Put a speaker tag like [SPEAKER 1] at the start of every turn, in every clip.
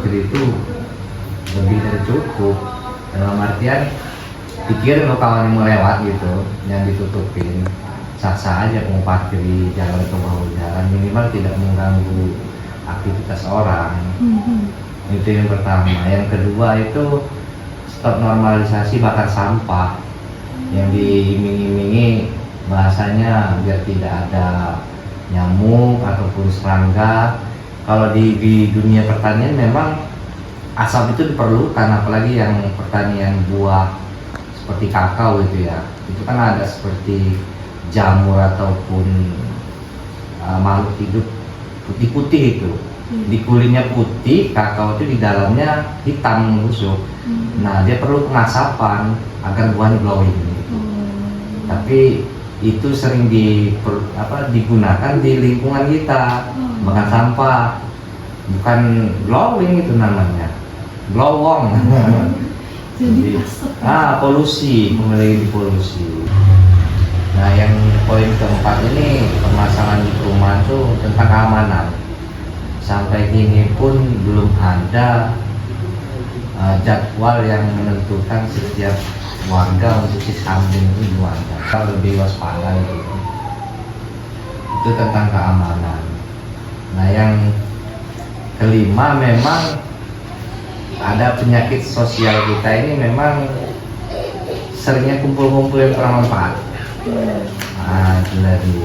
[SPEAKER 1] parkir itu lebih dari cukup. Dalam artian pikirin lo kawan yang mau lewat gitu, yang ditutupin sah-sah aja mau parkir di jalan atau bahu jalan, minimal tidak mengganggu aktivitas orang. Itu yang pertama. Yang kedua itu stop normalisasi bakar sampah yang diiming-imingi bahasanya biar tidak ada nyamuk ataupun serangga. Kalau di dunia pertanian memang asap itu diperlukan, apalagi yang pertanian buah seperti kakao itu ya, itu kan ada seperti jamur ataupun makhluk hidup putih-putih itu. Di kulitnya putih, kakao itu di dalamnya hitam busuk. Nah, dia perlu pengasapan agar buahnya glowing gitu. Tapi itu sering digunakan di lingkungan kita, bahkan sampah, bukan glowing itu namanya, glowong. Jadi polusi, kembali di polusi. Nah, yang poin keempat ini permasalahan di perumahan itu tentang keamanan. Sampai kini pun belum ada jadwal yang menentukan setiap warga untuk samping itu warga. Kalau lebih waspada itu tentang keamanan. Nah, yang kelima memang ada penyakit sosial kita ini memang seringnya kumpul-kumpul yang kurang manfaat. Nah, itu tadi.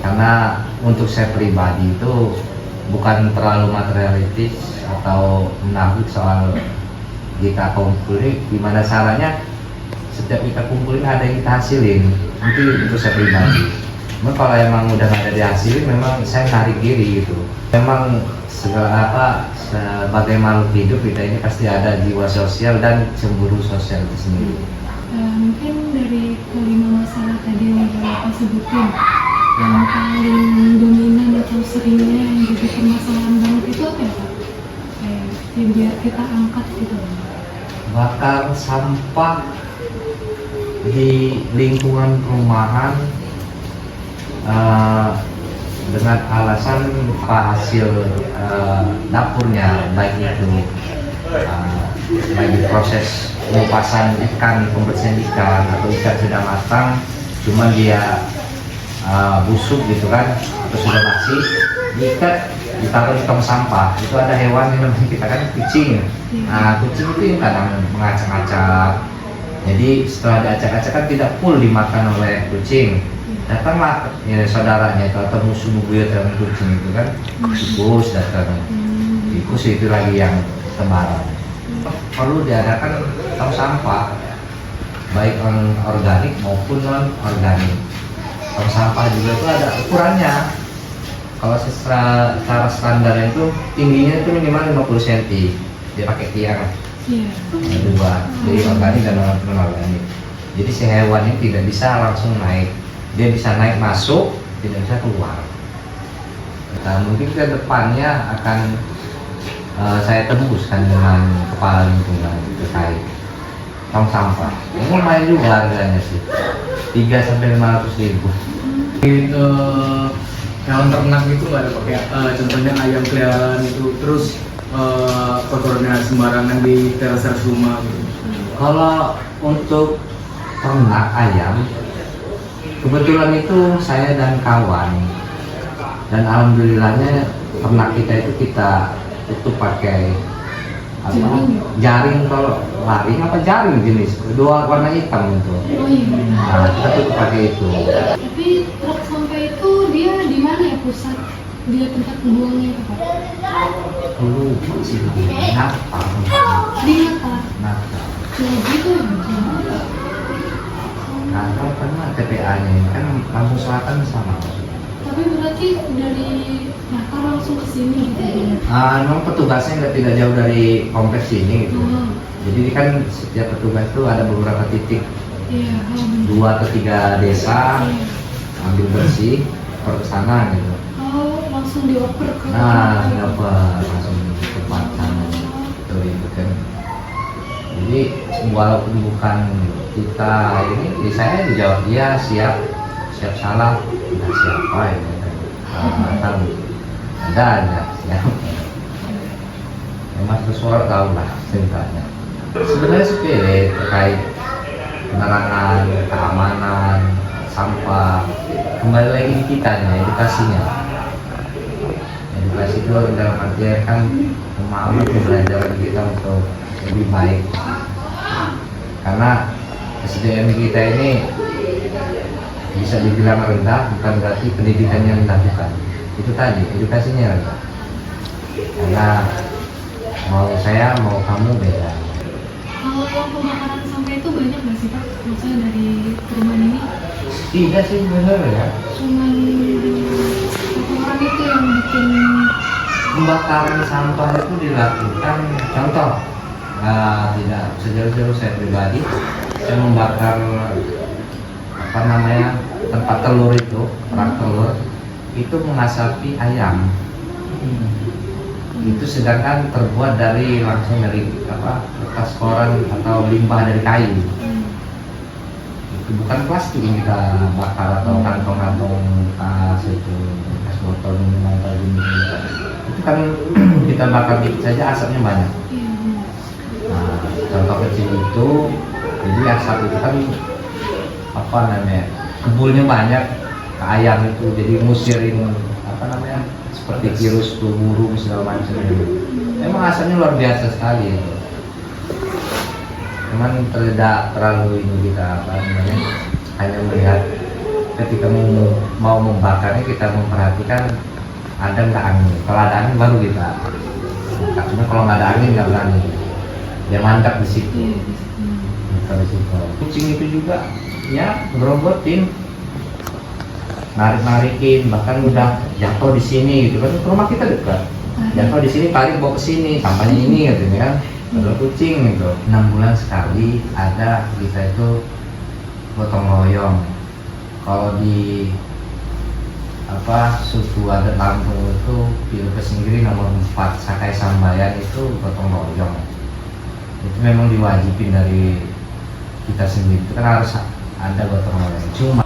[SPEAKER 1] Karena untuk saya pribadi itu bukan terlalu materialistis atau menafik soal kita kumpulin gimana caranya. Setiap kita kumpulin ada yang kita hasilin, itu untuk saya pribadi. Memang kalau emang udah nggak ada dihasilin, memang saya tarik diri gitu. Memang segala sebagai makhluk hidup kita ini pasti ada jiwa sosial dan cemburu sosial itu sendiri.
[SPEAKER 2] Mungkin dari kelima masalah tadi yang Bapak sebutin, yang paling dominan atau seringnya yang jadi permasalahan banget itu apa ya Pak? Biar kita angkat gitu.
[SPEAKER 1] Bakar sampah di lingkungan perumahan dengan alasan hasil dapurnya, baik itu baik proses pengupasan ikan, pembersihan ikan atau ikan sudah matang, cuma dia busuk gitu kan, atau sudah basi, diikat ditaruh di tong sampah. Itu ada hewan yang namanya kita kan kucing. Nah, kucing itu yang kadang mengacak-acak. Jadi setelah diacak-acak kan tidak full dimakan oleh kucing. Datanglah ya, saudaranya itu atau musuh bubuyutan kucing itu kan, tikus datang. Tikus itu lagi yang kembaran. Perlu diadakan tong sampah, baik organik maupun non organik. Tong sampah juga itu ada ukurannya. Kalau secara standar itu tingginya itu minimal 50 cm. Dia pakai tiang. Dua, jadi organik dan non organik. Jadi si hewan ini tidak bisa langsung naik. Dia bisa naik masuk, tidak bisa keluar. Nah, mungkin ke depannya akan saya tembuskan dengan kepala lingkungan terkait tong sampah. Ini lumayan juga harganya sih, 300-500 ribu.
[SPEAKER 3] Hewan ternak itu nggak ada pakai, contohnya ayam peliharaan itu, terus kotornya sembarangan di teras rumah gitu.
[SPEAKER 1] Kalau untuk ternak ayam, kebetulan itu saya dan kawan, dan alhamdulillahnya ternak kita itu kita tutup pakai jaring, kalau laring apa jaring jenis dua warna hitam itu. Nah, kita tutup pakai itu.
[SPEAKER 2] Tapi truk sampah itu dia di mana ya pusat? Dia tempat pembuangnya itu Pak?
[SPEAKER 1] Masih di Natal.
[SPEAKER 2] Di Natal.
[SPEAKER 1] Natal.
[SPEAKER 2] Gitu ya?
[SPEAKER 1] Natal karena TPA-nya kan Lampung Selatan sama.
[SPEAKER 2] Tapi berarti dari Natal langsung ke sini gitu ya?
[SPEAKER 1] Memang petugasnya tidak jauh dari kompleks ini gitu. Jadi kan setiap petugas itu ada beberapa titik, 2 atau 3 desa, ambil bersih, per sana gitu.
[SPEAKER 2] Langsung dioper ke
[SPEAKER 1] langsung ke tempat sana gitu kan. Jadi walaupun bukan kita ini, saya dijawab dia siap salah, tidak siapa ya kan. Tahu ada siap. Mas Suara tahu lah ceritanya. Sebenarnya sepele terkait penerangan, keamanan, sampah. Kembali lagi di kitanya, edukasinya. Edukasi itu dalam artian kan pemahaman pembelajaran kita untuk lebih baik. Karena SDM kita ini bisa dibilang rendah, bukan berarti pendidikan yang dilakukan. Itu tadi, edukasinya rendah. Karena mau saya, mau kamu beda.
[SPEAKER 2] Kalau yang pembakaran sampah itu banyak nggak sih Pak? Maksudnya dari perumahan ini?
[SPEAKER 1] Tidak sih sebenarnya.
[SPEAKER 2] Cuman satu orang itu yang bikin.
[SPEAKER 1] Pembakaran sampah itu dilakukan, contoh, tidak sejauh-jauh saya pribadi, saya membakar apa namanya tempat telur itu, perang telur itu mengasapi ayam. Itu sedangkan terbuat dari langsung dari kertas koran atau limbah dari kayu. Itu bukan plastik yang kita bakar atau kantong-kantong tas itu, bekas botol minuman atau gini. Itu kan kita bakar dikit saja asapnya banyak. Nah, contoh kecil itu, jadi asap itu kan apa namanya, kebulnya banyak, ke ayam itu jadi musirin apa namanya, seperti virus flu burung segala macam itu. Memang asapnya luar biasa sekali itu. Cuman tidak terlalu ini kita apa namanya, hanya melihat ketika mau membakarnya kita memperhatikan ada nggak angin. Kalau ada angin baru kita. Cuma kalau nggak ada angin nggak berani. Dia mantap di situ. Di situ. Kucing itu juga ya ngerobotin, narik-narikin, bahkan udah jatuh di sini gitu kan, rumah kita dekat, jatuh di sini tarik bawa ke sini, sampahnya ini gitu kan, ada kucing gitu. 6 bulan sekali ada kita itu gotong royong. Kalau di suku adat Lampung itu Pilu Kesinggiri nomor 4 Sakai Sambayan itu gotong royong. Itu memang diwajibin dari kita sendiri, itu kan harus ada gotong royong. Cuma